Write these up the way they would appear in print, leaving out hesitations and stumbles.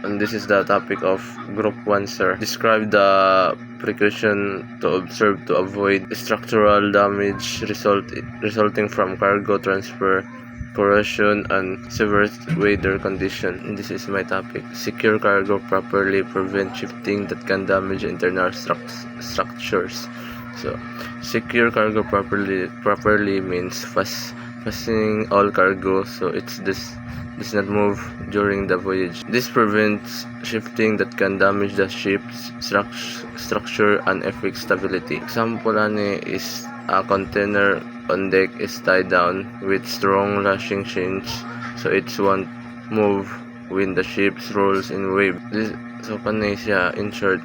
and this is the topic of Group 1, sir. Describe the precaution to observe to avoid structural damage resulting from cargo transfer, corrosion, and severe weather condition. And this is my topic. Secure cargo properly, prevent shifting that can damage internal structures. So, secure cargo properly means fastening all cargo so it's does not move during the voyage. This prevents shifting that can damage the ship's structure and affect stability. Example ani is a container on deck is tied down with strong lashing chains so it won't move when the ship rolls in wave. So panay siya, in short,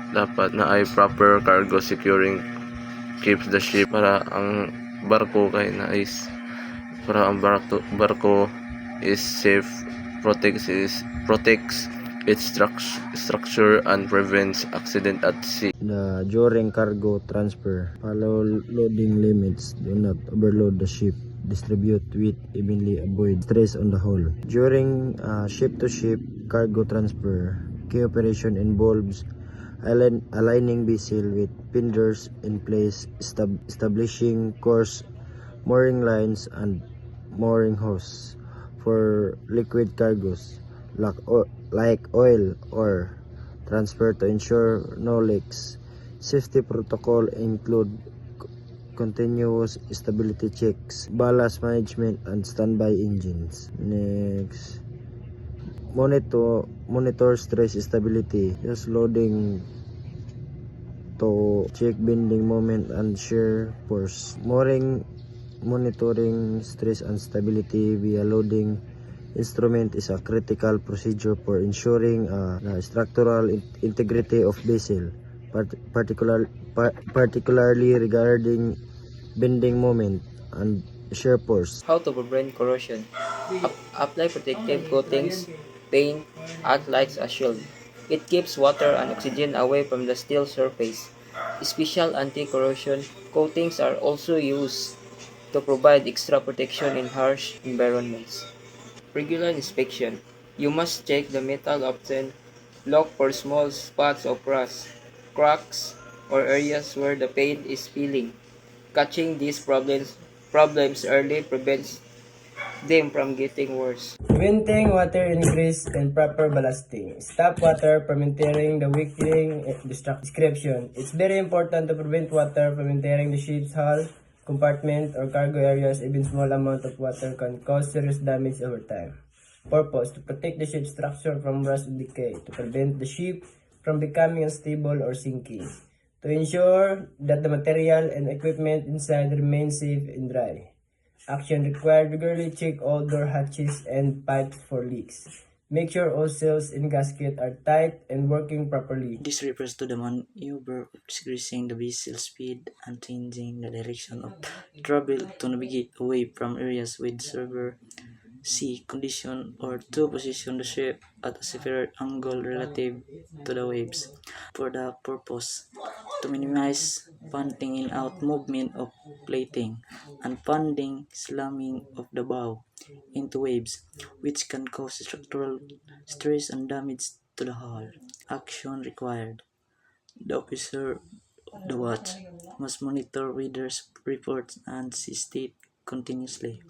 dapat na ay proper cargo securing keeps the ship para ang barko barko is safe, protects its structure and prevents accident at sea. During cargo transfer, follow loading limits. Do not overload the ship. Distribute weight evenly. Avoid stress on the hull. During ship-to-ship cargo transfer, key operation involves aligning vessel with fenders in place, establishing course, mooring lines, and mooring hose. For liquid cargoes like oil or transfer to ensure no leaks. Safety protocol include continuous stability checks, ballast management, and standby engines. Next, monitor stress stability. Just loading to check bending moment and shear force. Monitoring stress and stability via loading instrument is a critical procedure for ensuring the structural integrity of vessel, particularly regarding bending moment and shear force. How to prevent corrosion? Apply protective coatings, paint, act like a shield. It keeps water and oxygen away from the steel surface. Special anti-corrosion coatings are also used to provide extra protection in harsh environments. Regular inspection. You must check the metal often. Look for small spots of rust, cracks, or areas where the paint is peeling. Catching these problems early prevents them from getting worse. Preventing water ingress and proper ballasting. Stop water from entering the weakening description. It's very important to prevent water from entering the ship's hull, compartment, or cargo areas. Even small amount of water can cause serious damage over time. Purpose: to protect the ship's structure from rust and decay, to prevent the ship from becoming unstable or sinking, to ensure that the material and equipment inside remain safe and dry. Action required: regularly check all door hatches and pipes for leaks. Make sure all seals and gaskets are tight and working properly. This refers to the maneuver of decreasing the vessel's speed and changing the direction of travel to navigate away from areas with severe sea condition or to position the ship at a safer angle relative to the waves. For the purpose to minimize punting in out movement of plating and funding slamming of the bow into waves, which can cause structural stress and damage to the hull. Action required. The officer of the watch must monitor weather reports and sea state continuously.